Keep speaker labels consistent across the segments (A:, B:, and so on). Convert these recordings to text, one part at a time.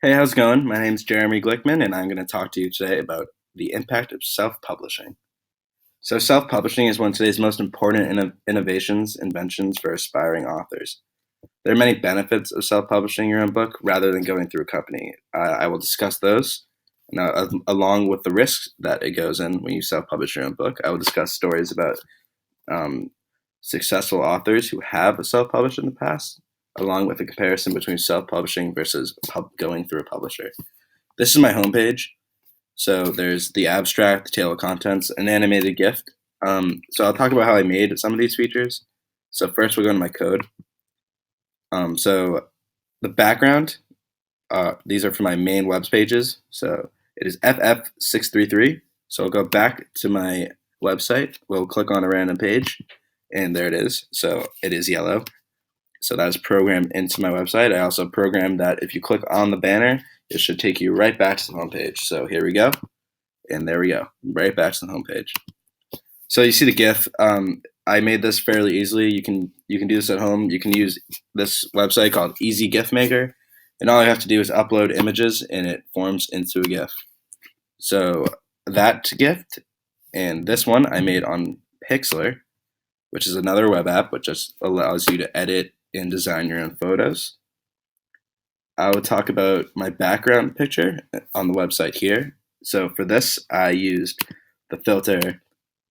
A: Hey, how's it going? My name's Jeremy Glickman, and I'm going to talk to you today about the impact of self-publishing. So, self-publishing is one of today's most important inventions for aspiring authors. There are many benefits of self-publishing your own book rather than going through a company. I will discuss those, along with the risks that it goes in when you self-publish your own book. I will discuss stories about um, successful authors who have self-published in the past, along with a comparison between self-publishing versus going through a publisher. This is my homepage. So there's the abstract, the table of contents, an animated GIF. So I'll talk about how I made some of these features. So first we'll go into my code. So the background, these are for my main web pages. So it is FF633. So I'll go back to my website. We'll click on a random page, and there it is. So it is yellow. So that is programmed into my website. I also programmed that if you click on the banner, it should take you right back to the homepage. So here we go. And there we go, right back to the homepage. So you see the GIF. I made this fairly easily. You can do this at home. You can use this website called Easy GIF Maker, and all you have to do is upload images, and it forms into a GIF. So that GIF and this one I made on Pixlr, which is another web app which just allows you to edit and design your own photos. I would talk about my background picture on the website here. So for this, I used the filter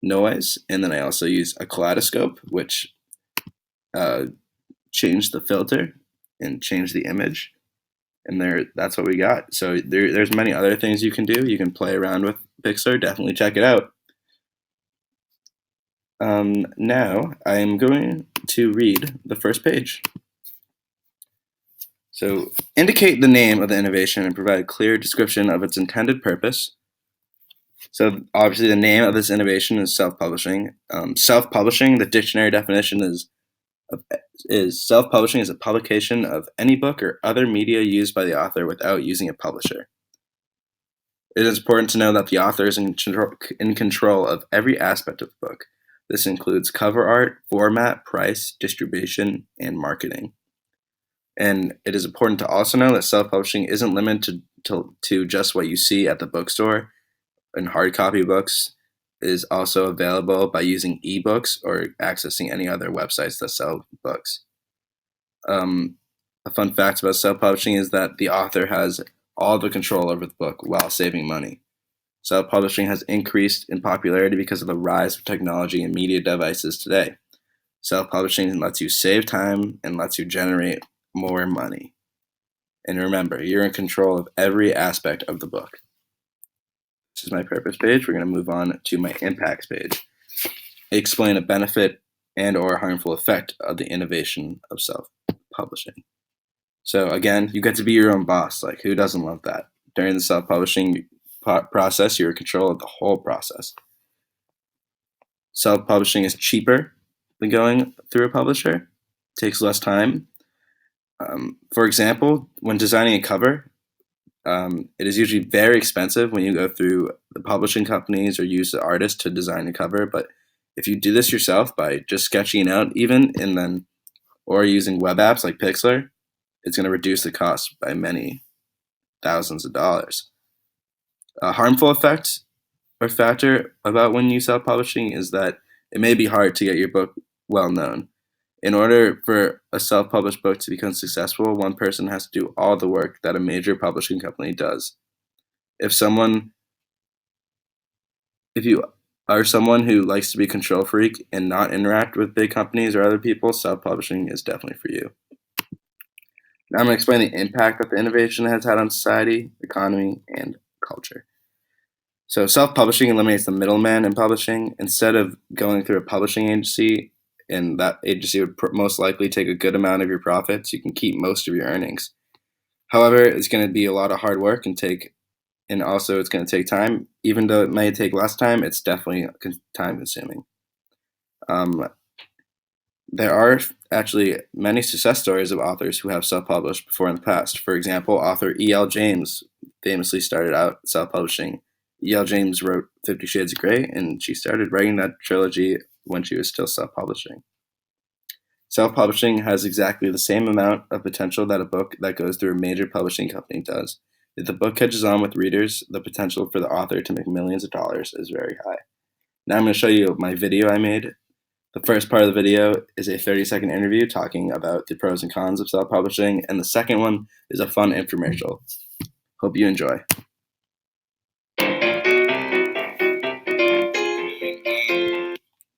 A: noise, and then I also used a kaleidoscope, which uh, changed the filter and changed the image. And that's what we got. So there's many other things you can do. You can play around with Pixlr. Definitely check it out. Now I'm going to read the first page. So indicate the name of the innovation and provide a clear description of its intended purpose. So obviously the name of this innovation is self-publishing. Self-publishing, the dictionary definition is self-publishing is a publication of any book or other media used by the author without using a publisher. It is important to know that the author is in control of every aspect of the book. This includes cover art, format, price, distribution, and marketing. And it is important to also know that self-publishing isn't limited to just what you see at the bookstore, and hard copy books is also available by using ebooks or accessing any other websites that sell books. A fun fact about self-publishing is that the author has all the control over the book while saving money. Self-publishing has increased in popularity because of the rise of technology and media devices today. Self-publishing lets you save time and lets you generate more money. And remember, you're in control of every aspect of the book. This is my purpose page. We're going to move on to my impacts page. I explain a benefit and or harmful effect of the innovation of self-publishing. So again, you get to be your own boss. Like, who doesn't love that? During the self-publishing process, you're in control of the whole process. Self-publishing is cheaper than going through a publisher. It takes less time. For example, when designing a cover, it is usually very expensive when you go through the publishing companies or use the artist to design a cover. But if you do this yourself by just sketching it out, or using web apps like Pixlr, it's going to reduce the cost by many thousands of dollars. A harmful effect or factor about when you self-publishing is that it may be hard to get your book well known. In order for a self-published book to become successful, one person has to do all the work that a major publishing company does. If you are someone who likes to be control freak and not interact with big companies or other people, self-publishing is definitely for you. Now I'm going to explain the impact that the innovation has had on society, economy, and culture. So self-publishing eliminates the middleman in publishing. Instead of going through a publishing agency, and that agency would most likely take a good amount of your profits, you can keep most of your earnings. However, it's going to be a lot of hard work and also it's going to take time. Even though it may take less time, it's definitely time consuming. There are actually many success stories of authors who have self-published before in the past. For example, author E.L. James famously started out self-publishing. E.L. James wrote 50 Shades of Grey, and she started writing that trilogy when she was still self-publishing. Self-publishing has exactly the same amount of potential that a book that goes through a major publishing company does. If the book catches on with readers, the potential for the author to make millions of dollars is very high. Now I'm going to show you my video I made. The first part of the video is a 30-second interview talking about the pros and cons of self-publishing, and the second one is a fun infomercial. Hope you enjoy.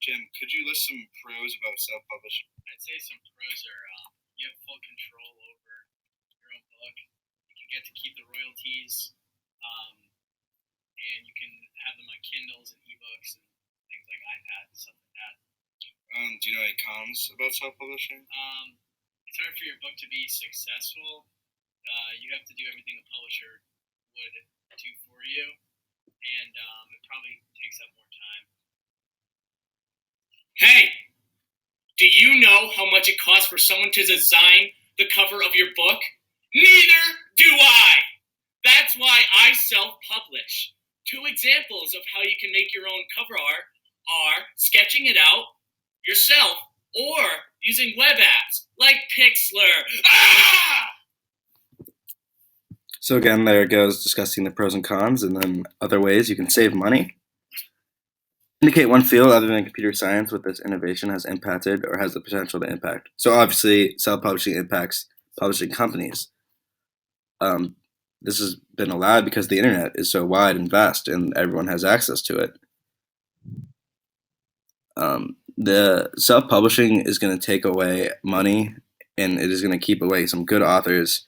A: Jim, could you list some pros about self-publishing?
B: I'd say some pros are you have full control over your own book. You can get to keep the royalties, and you can have them on Kindles and ebooks and things like iPads and stuff like that.
A: Do you know any cons about self-publishing?
B: It's hard for your book to be successful. You have to do everything a publisher would do for you, and it probably takes up more time. Hey, do you know how much it costs for someone to design the cover of your book? Neither do I. That's why I self-publish. 2 examples of how you can make your own cover art are sketching it out yourself or using web apps like Pixlr.
A: So again, there it goes, discussing the pros and cons, and then other ways you can save money. Indicate one field other than computer science with this innovation has impacted or has the potential to impact. So obviously, self-publishing impacts publishing companies. This has been allowed because the internet is so wide and vast, and everyone has access to it. The self-publishing is going to take away money, and it is going to keep away some good authors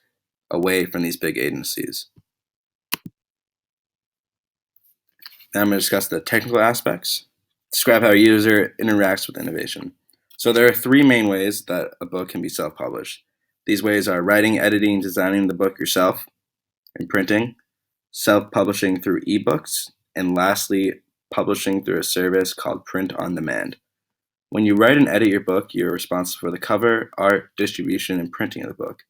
A: away from these big agencies. Now I'm going to discuss the technical aspects. Describe how a user interacts with innovation. So there are 3 main ways that a book can be self-published. These ways are writing, editing, designing the book yourself, and printing, self-publishing through ebooks, and lastly, publishing through a service called print on demand. When you write and edit your book, you're responsible for the cover, art, distribution, and printing of the book.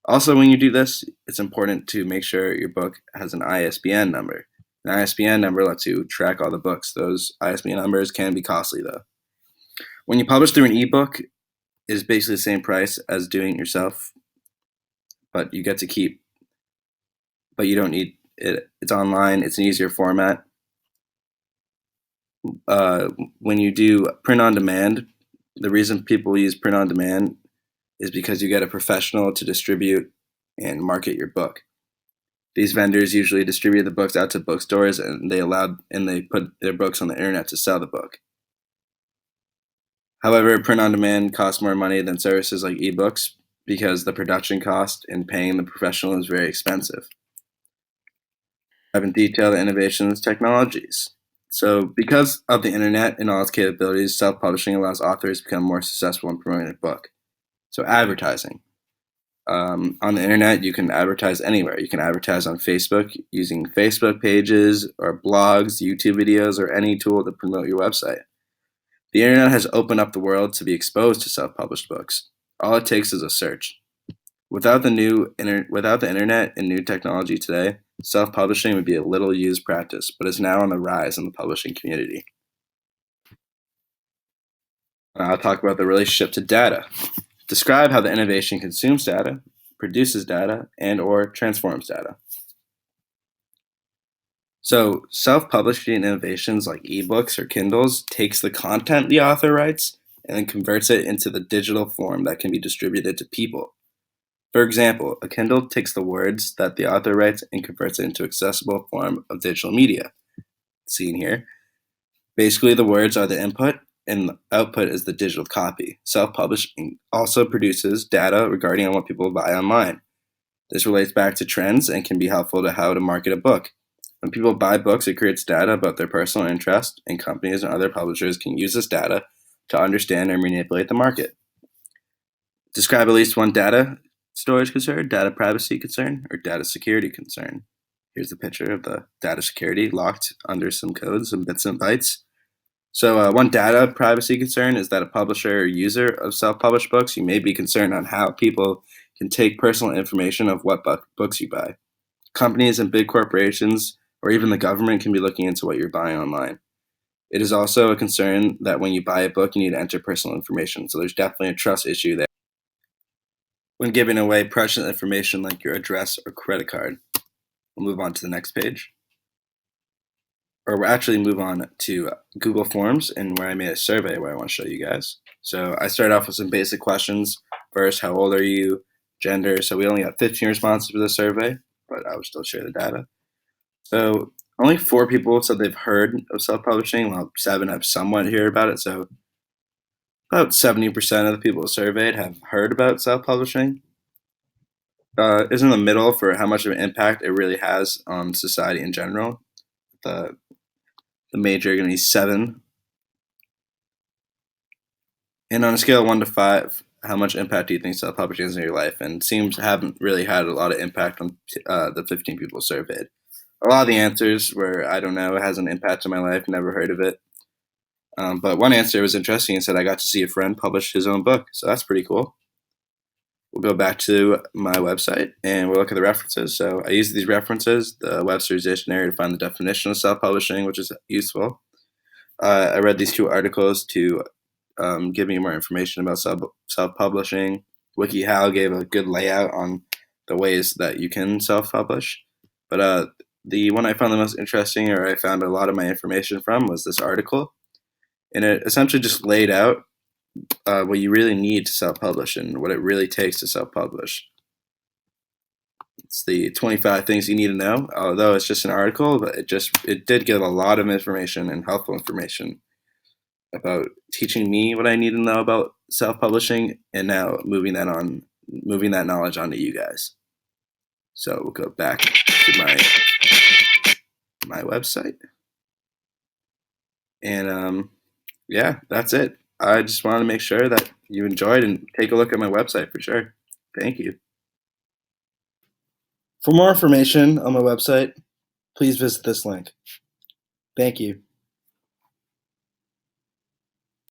A: Also, when you do this, it's important to make sure your book has an ISBN number. An ISBN number lets you track all the books. Those ISBN numbers can be costly, though. When you publish through an ebook, it's basically the same price as doing it yourself, but you get to keep. But you don't need it. It's online. It's an easier format. When you do print on demand, the reason people use print on demand is because you get a professional to distribute and market your book. These vendors usually distribute the books out to bookstores, and they put their books on the internet to sell the book. However, print on demand costs more money than services like ebooks because the production cost and paying the professional is very expensive. I haven't detailed the innovations technologies. So because of the internet and all its capabilities, self-publishing allows authors to become more successful in promoting their book. So advertising. On the internet, you can advertise anywhere. You can advertise on Facebook using Facebook pages or blogs, YouTube videos, or any tool to promote your website. The internet has opened up the world to be exposed to self-published books. All it takes is a search. Without the internet and new technology today, self-publishing would be a little used practice, but is now on the rise in the publishing community. I'll talk about the relationship to data. Describe how the innovation consumes data, produces data, and/or transforms data. So, self-publishing innovations like ebooks or Kindles takes the content the author writes and then converts it into the digital form that can be distributed to people. For example, a Kindle takes the words that the author writes and converts it into accessible form of digital media. Seen here. Basically, the words are the input, and the output is the digital copy. Self-publishing also produces data regarding what people buy online. This relates back to trends and can be helpful to how to market a book. When people buy books, it creates data about their personal interest, and companies and other publishers can use this data to understand and manipulate the market. Describe at least one data storage concern, data privacy concern, or data security concern. Here's the picture of the data security locked under some codes, some bits and bytes. So one data privacy concern is that a publisher or user of self-published books, you may be concerned on how people can take personal information of what books you buy. Companies and big corporations, or even the government, can be looking into what you're buying online. It is also a concern that when you buy a book, you need to enter personal information. So there's definitely a trust issue there when giving away precious information like your address or credit card. We'll move on to the next page. Or we'll actually move on to Google Forms, and where I made a survey where I want to show you guys. So I started off with some basic questions. First, how old are you? Gender. So we only got 15 responses for the survey, but I will still share the data. So only 4 people said they've heard of self-publishing, while 7 have somewhat heard about it. So about 70% of the people surveyed have heard about self-publishing. Is in the middle for how much of an impact it really has on society in general. The major are going to be 7. And on a scale of 1 to 5, how much impact do you think self-publishing has in your life? And it seems to haven't really had a lot of impact on the 15 people surveyed. A lot of the answers were, I don't know, it has an impact on my life, never heard of it. But one answer was interesting and said, I got to see a friend publish his own book. So that's pretty cool. We'll go back to my website and we'll look at the references. So I used these references, the Webster's Dictionary, to find the definition of self-publishing, which is useful. I read these 2 articles to give me more information about self-publishing. WikiHow gave a good layout on the ways that you can self-publish. But the one I found the most interesting, or I found a lot of my information from, was this article. And it essentially just laid out what you really need to self-publish and what it really takes to self-publish. It's the 25 things you need to know. Although it's just an article, but it did give a lot of information and helpful information about teaching me what I need to know about self-publishing, and now moving that knowledge onto you guys. So we'll go back to my website, and yeah, that's it. I just wanted to make sure that you enjoyed and take a look at my website for sure. Thank you. For more information on my website, please visit this link. Thank you.